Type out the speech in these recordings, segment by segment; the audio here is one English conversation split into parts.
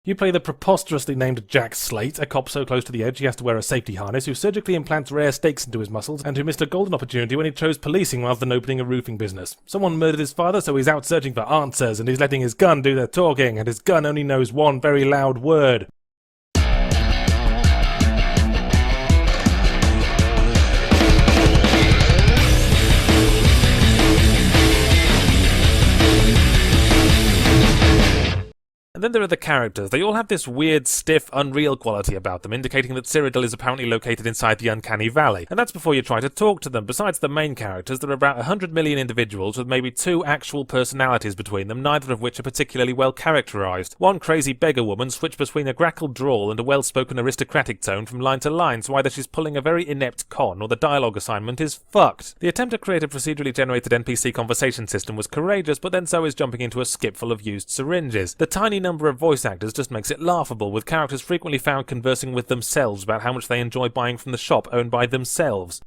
You play the preposterously named Jack Slate, a cop so close to the edge he has to wear a safety harness, who surgically implants rare stakes into his muscles, and who missed a golden opportunity when he chose policing rather than opening a roofing business. Someone murdered his father, so he's out searching for answers, and he's letting his gun do the talking, and his gun only knows one very loud word. And then there are the characters. They all have this weird, stiff, unreal quality about them, indicating that Cyrodiil is apparently located inside the Uncanny Valley. And that's before you try to talk to them. Besides the main characters, there are about 100 million individuals with maybe 2 actual personalities between them, neither of which are particularly well characterized. One crazy beggar woman switched between a grackled drawl and a well-spoken aristocratic tone from line to line, so either she's pulling a very inept con or the dialogue assignment is fucked. The attempt to create a procedurally generated NPC conversation system was courageous, but then so is jumping into a skip full of used syringes. The tiny number of voice actors just makes it laughable, with characters frequently found conversing with themselves about how much they enjoy buying from the shop owned by themselves.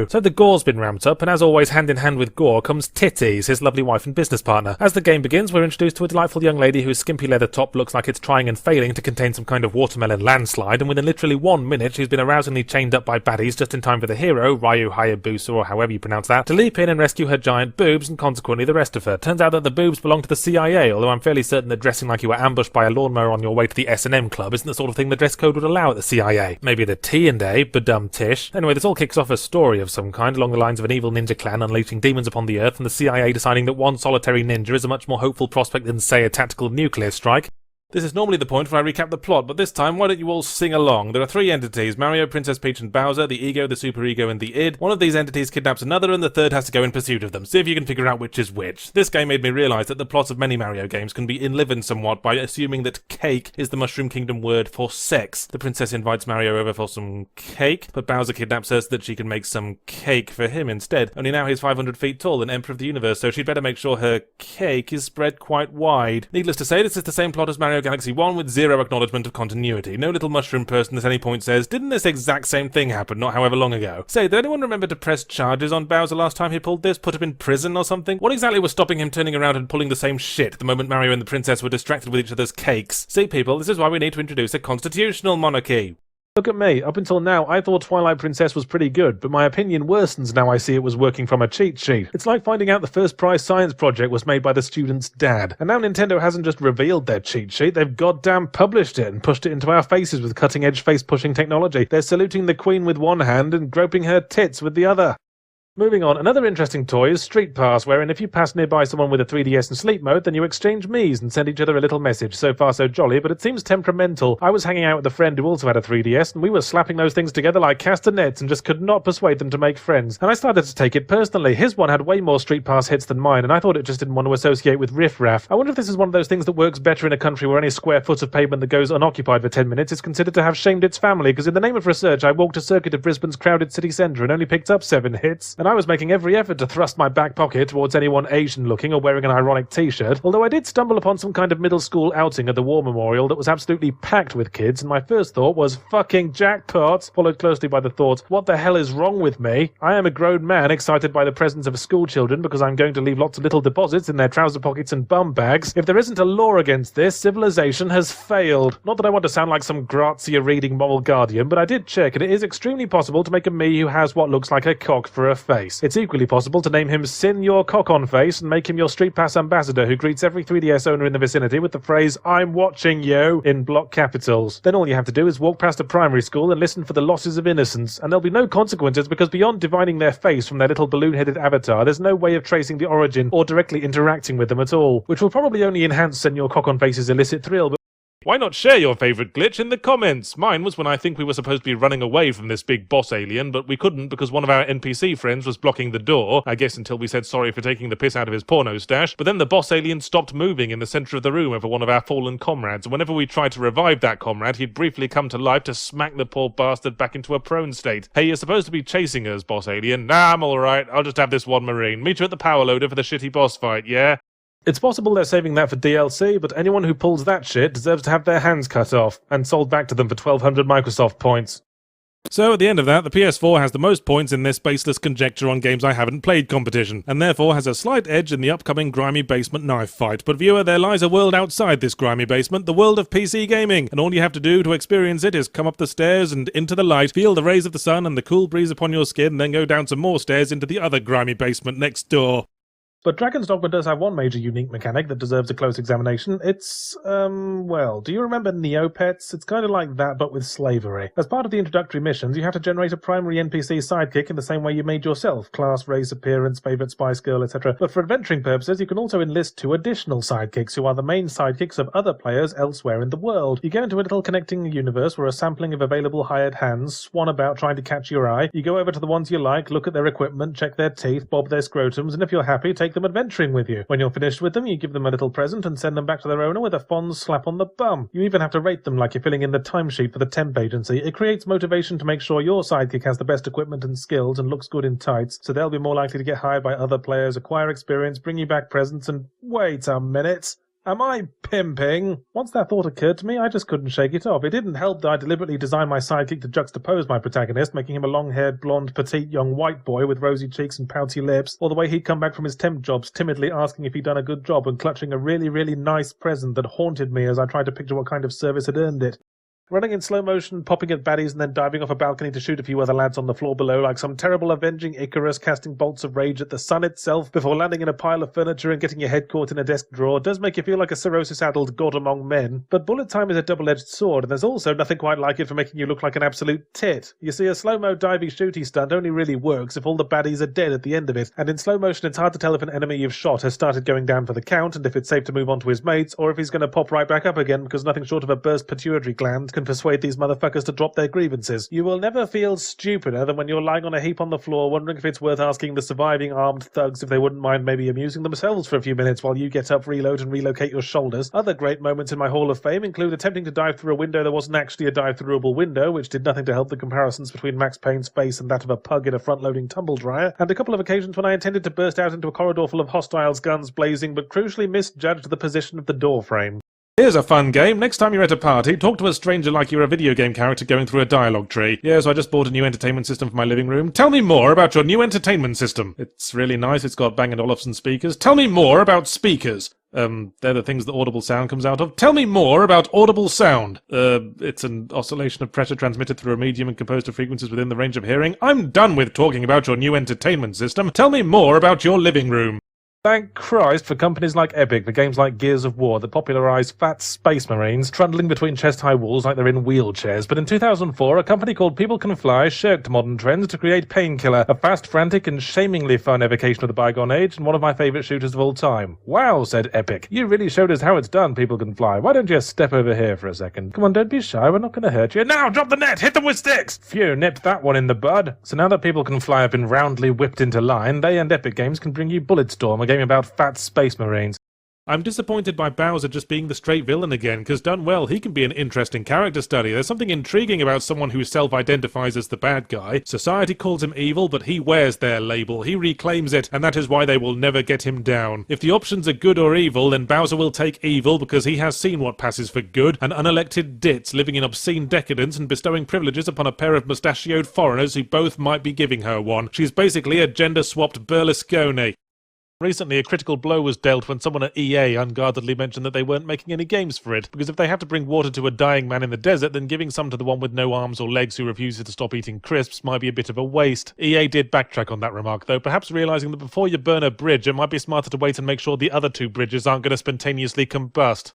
So the gore's been ramped up, and as always hand in hand with gore comes Titties, his lovely wife and business partner. As the game begins, we're introduced to a delightful young lady whose skimpy leather top looks like it's trying and failing to contain some kind of watermelon landslide, and within literally 1 minute she's been arousingly chained up by baddies just in time for the hero, Ryu Hayabusa or however you pronounce that, to leap in and rescue her giant boobs and consequently the rest of her. Turns out that the boobs belong to the CIA, although I'm fairly certain that dressing like you were ambushed by a lawnmower on your way to the S&M club isn't the sort of thing the dress code would allow at the CIA. Maybe the T&A, badum-tish. Anyway, this all kicks off a story of some kind along the lines of an evil ninja clan unleashing demons upon the earth and the CIA deciding that one solitary ninja is a much more hopeful prospect than, say, a tactical nuclear strike. This is normally the point where I recap the plot, but this time, why don't you all sing along? There are 3 entities, Mario, Princess Peach and Bowser, the ego, the superego and the id. One of these entities kidnaps another and the third has to go in pursuit of them. See if you can figure out which is which. This game made me realise that the plots of many Mario games can be enlivened somewhat by assuming that cake is the Mushroom Kingdom word for sex. The princess invites Mario over for some cake, but Bowser kidnaps her so that she can make some cake for him instead. Only now he's 500 feet tall and Emperor of the Universe, so she'd better make sure her cake is spread quite wide. Needless to say, this is the same plot as Mario Galaxy 1 with zero acknowledgement of continuity. No little mushroom person at any point says, didn't this exact same thing happen not however long ago? Say, did anyone remember to press charges on Bowser last time he pulled this? Put him in prison or something? What exactly was stopping him turning around and pulling the same shit the moment Mario and the princess were distracted with each other's cakes? See people, this is why we need to introduce a constitutional monarchy. Look at me. Up until now, I thought Twilight Princess was pretty good, but my opinion worsens now I see it was working from a cheat sheet. It's like finding out the first prize science project was made by the student's dad. And now Nintendo hasn't just revealed their cheat sheet, they've goddamn published it and pushed it into our faces with cutting-edge face-pushing technology. They're saluting the Queen with one hand and groping her tits with the other. Moving on, another interesting toy is Street Pass, wherein if you pass nearby someone with a 3DS in sleep mode, then you exchange Miis and send each other a little message. So far so jolly, but it seems temperamental. I was hanging out with a friend who also had a 3DS, and we were slapping those things together like castanets and just could not persuade them to make friends. And I started to take it personally. His one had way more Street Pass hits than mine, and I thought it just didn't want to associate with riff-raff. I wonder if this is one of those things that works better in a country where any square foot of pavement that goes unoccupied for 10 minutes is considered to have shamed its family, because in the name of research I walked a circuit of Brisbane's crowded city centre and only picked up 7 hits, and I was making every effort to thrust my back pocket towards anyone Asian-looking or wearing an ironic t-shirt, although I did stumble upon some kind of middle school outing at the War Memorial that was absolutely packed with kids, and my first thought was, fucking jackpot, followed closely by the thought, what the hell is wrong with me? I am a grown man excited by the presence of school children because I'm going to leave lots of little deposits in their trouser pockets and bum bags. If there isn't a law against this, civilization has failed. Not that I want to sound like some Grazia-reading moral guardian, but I did check, and it is extremely possible to make a me who has what looks like a cock for a face. It's equally possible to name him Sin Your Cock on Face and make him your Street Pass ambassador who greets every 3DS owner in the vicinity with the phrase, I'm watching you, in block capitals. Then all you have to do is walk past a primary school and listen for the losses of innocence, and there'll be no consequences because beyond divining their face from their little balloon-headed avatar, there's no way of tracing the origin or directly interacting with them at all, which will probably only enhance Sin Your Cock on Face's illicit thrill. Why not share your favourite glitch in the comments? Mine was when I think we were supposed to be running away from this big boss alien, but we couldn't because one of our NPC friends was blocking the door, I guess until we said sorry for taking the piss out of his porno stash, but then the boss alien stopped moving in the centre of the room over one of our fallen comrades, and whenever we tried to revive that comrade, he'd briefly come to life to smack the poor bastard back into a prone state. Hey, you're supposed to be chasing us, boss alien. Nah, I'm alright, I'll just have this one marine. Meet you at the power loader for the shitty boss fight, yeah? It's possible they're saving that for DLC, but anyone who pulls that shit deserves to have their hands cut off, and sold back to them for 1,200 Microsoft points. So at the end of that, the PS4 has the most points in this baseless conjecture on games I haven't played competition, and therefore has a slight edge in the upcoming grimy basement knife fight. But viewer, there lies a world outside this grimy basement, the world of PC gaming, and all you have to do to experience it is come up the stairs and into the light, feel the rays of the sun and the cool breeze upon your skin, then go down some more stairs into the other grimy basement next door. But Dragon's Dogma does have one major unique mechanic that deserves a close examination. It's, well, do you remember Neopets? It's kind of like that, but with slavery. As part of the introductory missions, you have to generate a primary NPC sidekick in the same way you made yourself. Class, race, appearance, favourite spice girl, etc. But for adventuring purposes, you can also enlist 2 additional sidekicks, who are the main sidekicks of other players elsewhere in the world. You go into a little connecting universe where a sampling of available hired hands swan about trying to catch your eye. You go over to the ones you like, look at their equipment, check their teeth, bob their scrotums, and if you're happy, take them adventuring with you. When you're finished with them, you give them a little present and send them back to their owner with a fond slap on the bum. You even have to rate them like you're filling in the timesheet for the temp agency. It creates motivation to make sure your sidekick has the best equipment and skills and looks good in tights, so they'll be more likely to get hired by other players, acquire experience, bring you back presents, and wait a minute. Am I pimping? Once that thought occurred to me, I just couldn't shake it off. It didn't help that I deliberately designed my sidekick to juxtapose my protagonist, making him a long-haired, blonde, petite young white boy with rosy cheeks and pouty lips, or the way he'd come back from his temp jobs timidly asking if he'd done a good job and clutching a really, really nice present that haunted me as I tried to picture what kind of service had earned it. Running in slow motion, popping at baddies, and then diving off a balcony to shoot a few other lads on the floor below like some terrible avenging Icarus casting bolts of rage at the sun itself before landing in a pile of furniture and getting your head caught in a desk drawer does make you feel like a cirrhosis-addled god among men. But bullet time is a double-edged sword, and there's also nothing quite like it for making you look like an absolute tit. You see, a slow-mo divey shooty stunt only really works if all the baddies are dead at the end of it, and in slow motion it's hard to tell if an enemy you've shot has started going down for the count and if it's safe to move on to his mates, or if he's going to pop right back up again because nothing short of a burst pituitary gland can persuade these motherfuckers to drop their grievances. You will never feel stupider than when you're lying on a heap on the floor wondering if it's worth asking the surviving armed thugs if they wouldn't mind maybe amusing themselves for a few minutes while you get up, reload, and relocate your shoulders. Other great moments in my Hall of Fame include attempting to dive through a window that wasn't actually a dive-throughable window, which did nothing to help the comparisons between Max Payne's face and that of a pug in a front-loading tumble dryer, and a couple of occasions when I intended to burst out into a corridor full of hostiles, guns blazing, but crucially misjudged the position of the door frame. Here's a fun game. Next time you're at a party, talk to a stranger like you're a video game character going through a dialogue tree. Yeah, so I just bought a new entertainment system for my living room. Tell me more about your new entertainment system. It's really nice. It's got Bang & Olufsen speakers. Tell me more about speakers. They're the things that audible sound comes out of. Tell me more about audible sound. It's an oscillation of pressure transmitted through a medium and composed of frequencies within the range of hearing. I'm done with talking about your new entertainment system. Tell me more about your living room. Thank Christ for companies like Epic for games like Gears of War that popularised fat space marines trundling between chest-high walls like they're in wheelchairs. But in 2004, a company called People Can Fly shirked modern trends to create Painkiller, a fast, frantic, and shamingly fun evocation of the bygone age and one of my favourite shooters of all time. Wow, said Epic. You really showed us how it's done, People Can Fly. Why don't you step over here for a second? Come on, don't be shy. We're not going to hurt you. Now, drop the net! Hit them with sticks! Phew, nipped that one in the bud. So now that People Can Fly have been roundly whipped into line, they and Epic Games can bring you Bulletstorm, a game about fat space marines. I'm disappointed by Bowser just being the straight villain again, because done well, he can be an interesting character study. There's something intriguing about someone who self-identifies as the bad guy. Society calls him evil, but he wears their label. He reclaims it, and that is why they will never get him down. If the options are good or evil, then Bowser will take evil because he has seen what passes for good, an unelected ditz living in obscene decadence and bestowing privileges upon a pair of mustachioed foreigners who both might be giving her one. She's basically a gender-swapped Berlusconi. Recently, a critical blow was dealt when someone at EA unguardedly mentioned that they weren't making any games for it, because if they have to bring water to a dying man in the desert, then giving some to the one with no arms or legs who refuses to stop eating crisps might be a bit of a waste. EA did backtrack on that remark, though, perhaps realising that before you burn a bridge, it might be smarter to wait and make sure the other 2 bridges aren't going to spontaneously combust.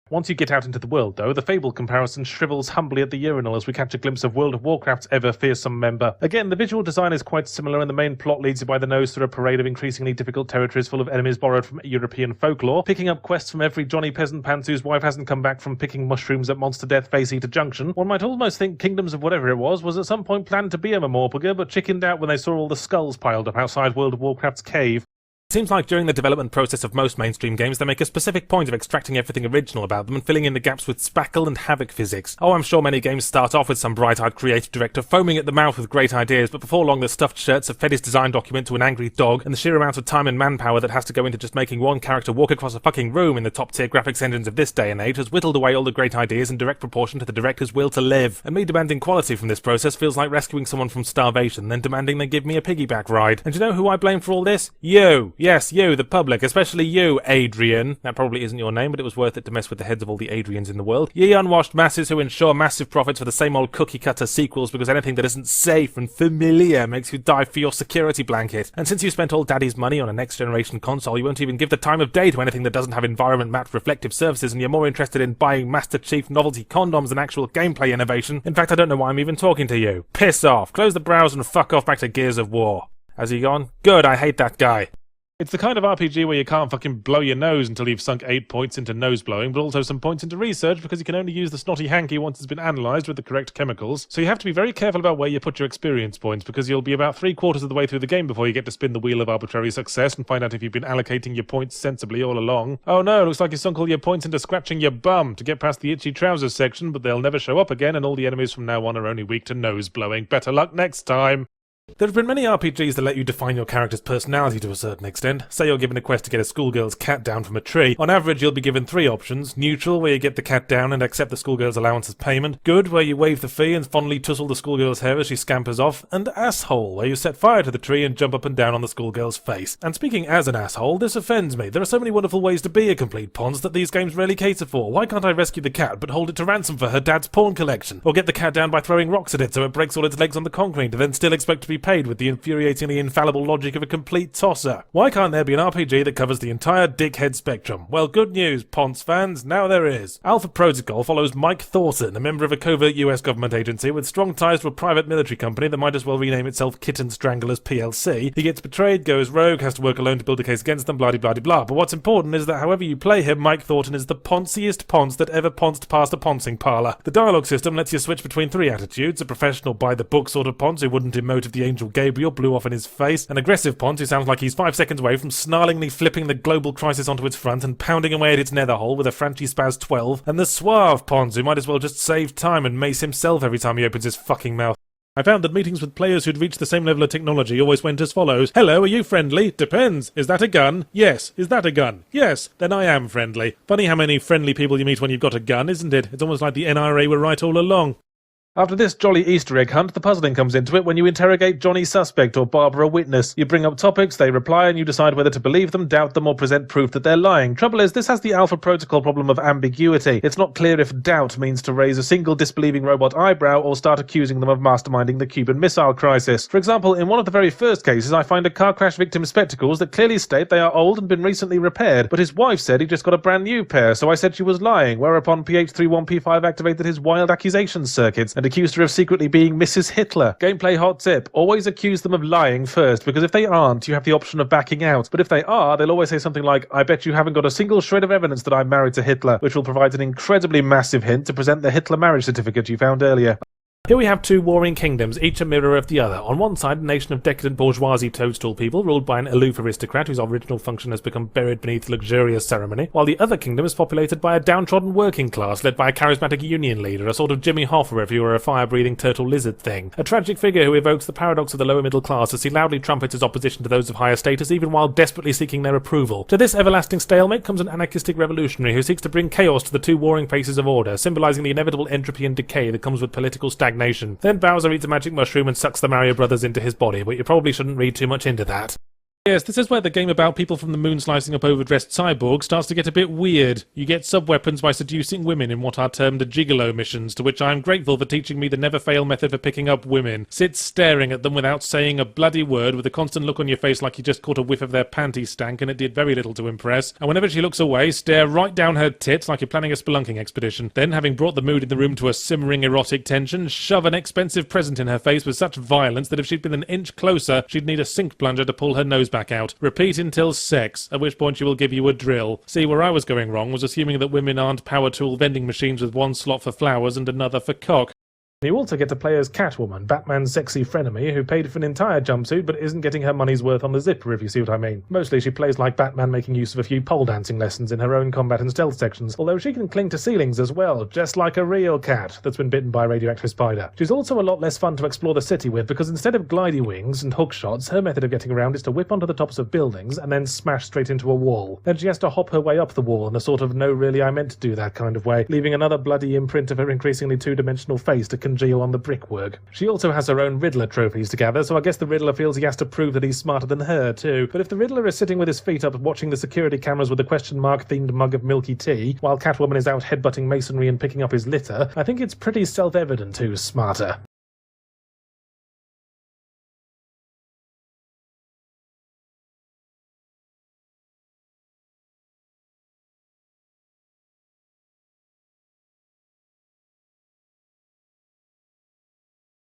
Once you get out into the world, though, the Fable comparison shrivels humbly at the urinal as we catch a glimpse of World of Warcraft's ever-fearsome member. Again, the visual design is quite similar and the main plot leads you by the nose through a parade of increasingly difficult territories full of enemies borrowed from European folklore, picking up quests from every Johnny Peasant Pants whose wife hasn't come back from picking mushrooms at Monster Death Face Eater Junction. One might almost think Kingdoms of whatever it was at some point planned to be a Mamorpaga, but chickened out when they saw all the skulls piled up outside World of Warcraft's cave. Seems like during the development process of most mainstream games, they make a specific point of extracting everything original about them and filling in the gaps with spackle and havoc physics. Oh, I'm sure many games start off with some bright-eyed creative director foaming at the mouth with great ideas, but before long the stuffed shirts have fed his design document to an angry dog, and the sheer amount of time and manpower that has to go into just making one character walk across a fucking room in the top-tier graphics engines of this day and age has whittled away all the great ideas in direct proportion to the director's will to live. And me demanding quality from this process feels like rescuing someone from starvation, then demanding they give me a piggyback ride. And you know who I blame for all this? You! Yes, you, the public, especially you, Adrian. That probably isn't your name, but it was worth it to mess with the heads of all the Adrians in the world. Ye unwashed masses who ensure massive profits for the same old cookie-cutter sequels because anything that isn't safe and familiar makes you dive for your security blanket. And since you spent all daddy's money on a next-generation console, you won't even give the time of day to anything that doesn't have environment-mapped reflective surfaces, and you're more interested in buying Master Chief novelty condoms than actual gameplay innovation. In fact, I don't know why I'm even talking to you. Piss off, close the browser and fuck off back to Gears of War. Has he gone? Good, I hate that guy. It's the kind of RPG where you can't fucking blow your nose until you've sunk 8 points into nose blowing, but also some points into research because you can only use the snotty hanky once it's been analysed with the correct chemicals. So you have to be very careful about where you put your experience points because you'll be about 3/4 of the way through the game before you get to spin the wheel of arbitrary success and find out if you've been allocating your points sensibly all along. Oh no, looks like you sunk all your points into scratching your bum to get past the itchy trousers section, but they'll never show up again and all the enemies from now on are only weak to nose blowing. Better luck next time. There have been many RPGs that let you define your character's personality to a certain extent. Say you're given a quest to get a schoolgirl's cat down from a tree. On average, you'll be given 3 options. Neutral, where you get the cat down and accept the schoolgirl's allowance as payment. Good, where you waive the fee and fondly tussle the schoolgirl's hair as she scampers off. And asshole, where you set fire to the tree and jump up and down on the schoolgirl's face. And speaking as an asshole, this offends me. There are so many wonderful ways to be a complete ponce that these games rarely cater for. Why can't I rescue the cat but hold it to ransom for her dad's porn collection? Or get the cat down by throwing rocks at it so it breaks all its legs on the concrete and then still expect to be paid with the infuriatingly infallible logic of a complete tosser? Why can't there be an RPG that covers the entire dickhead spectrum? Well, good news, Ponce fans, now there is. Alpha Protocol follows Mike Thornton, a member of a covert US government agency with strong ties to a private military company that might as well rename itself Kitten Stranglers PLC. He gets betrayed, goes rogue, has to work alone to build a case against them, blah-de-blah-de-blah. But what's important is that however you play him, Mike Thornton is the ponciest ponce that ever ponced past a poncing parlour. The dialogue system lets you switch between 3 attitudes: a professional by-the-book sort of ponce who wouldn't emote if the angel Gabriel blew off in his face, an aggressive ponce who sounds like he's 5 seconds away from snarlingly flipping the global crisis onto its front and pounding away at its nether hole with a Franchi-Spaz 12, and the suave ponce who might as well just save time and mace himself every time he opens his fucking mouth. I found that meetings with players who'd reached the same level of technology always went as follows. Hello, are you friendly? Depends. Is that a gun? Yes. Is that a gun? Yes. Then I am friendly. Funny how many friendly people you meet when you've got a gun, isn't it? It's almost like the NRA were right all along. After this jolly Easter egg hunt, the puzzling comes into it when you interrogate Johnny Suspect or Barbara Witness. You bring up topics, they reply, and you decide whether to believe them, doubt them, or present proof that they're lying. Trouble is, this has the Alpha Protocol problem of ambiguity. It's not clear if doubt means to raise a single disbelieving robot eyebrow or start accusing them of masterminding the Cuban Missile Crisis. For example, in one of the very first cases, I find a car crash victim's spectacles that clearly state they are old and been recently repaired, but his wife said he just got a brand new pair, so I said she was lying, whereupon PH31P5 activated his wild accusations circuits and accused her of secretly being Mrs. Hitler. Gameplay hot tip: always accuse them of lying first, because if they aren't, you have the option of backing out. But if they are, they'll always say something like, I bet you haven't got a single shred of evidence that I'm married to Hitler, which will provide an incredibly massive hint to present the Hitler marriage certificate you found earlier. Here we have 2 warring kingdoms, each a mirror of the other. On one side, a nation of decadent bourgeoisie toadstool people, ruled by an aloof aristocrat whose original function has become buried beneath luxurious ceremony, while the other kingdom is populated by a downtrodden working class, led by a charismatic union leader, a sort of Jimmy Hoffa if you were a fire-breathing turtle lizard thing. A tragic figure who evokes the paradox of the lower middle class as he loudly trumpets his opposition to those of higher status, even while desperately seeking their approval. To this everlasting stalemate comes an anarchistic revolutionary who seeks to bring chaos to the 2 warring faces of order, symbolizing the inevitable entropy and decay that comes with political stagnation. Then Bowser eats a magic mushroom and sucks the Mario Brothers into his body, but you probably shouldn't read too much into that. Yes, this is where the game about people from the moon slicing up overdressed cyborgs starts to get a bit weird. You get sub-weapons by seducing women in what are termed gigolo missions, to which I am grateful for teaching me the never-fail method for picking up women. Sit staring at them without saying a bloody word, with a constant look on your face like you just caught a whiff of their panty stank and it did very little to impress. And whenever she looks away, stare right down her tits like you're planning a spelunking expedition. Then, having brought the mood in the room to a simmering erotic tension, shove an expensive present in her face with such violence that if she'd been an inch closer, she'd need a sink plunger to pull her nose back out. Repeat until sex, at which point she will give you a drill. See, where I was going wrong was assuming that women aren't power tool vending machines with one slot for flowers and another for cock. You also get to play as Catwoman, Batman's sexy frenemy, who paid for an entire jumpsuit but isn't getting her money's worth on the zipper, if you see what I mean. Mostly she plays like Batman, making use of a few pole dancing lessons in her own combat and stealth sections, although she can cling to ceilings as well, just like a real cat that's been bitten by a radioactive spider. She's also a lot less fun to explore the city with, because instead of glidey wings and hook shots, her method of getting around is to whip onto the tops of buildings and then smash straight into a wall. Then she has to hop her way up the wall in a sort of no really I meant to do that kind of way, leaving another bloody imprint of her increasingly two-dimensional face to congeal on the brickwork. She also has her own Riddler trophies to gather, so I guess the Riddler feels he has to prove that he's smarter than her too. But if the Riddler is sitting with his feet up watching the security cameras with a question mark themed mug of milky tea, while Catwoman is out headbutting masonry and picking up his litter, I think it's pretty self-evident who's smarter.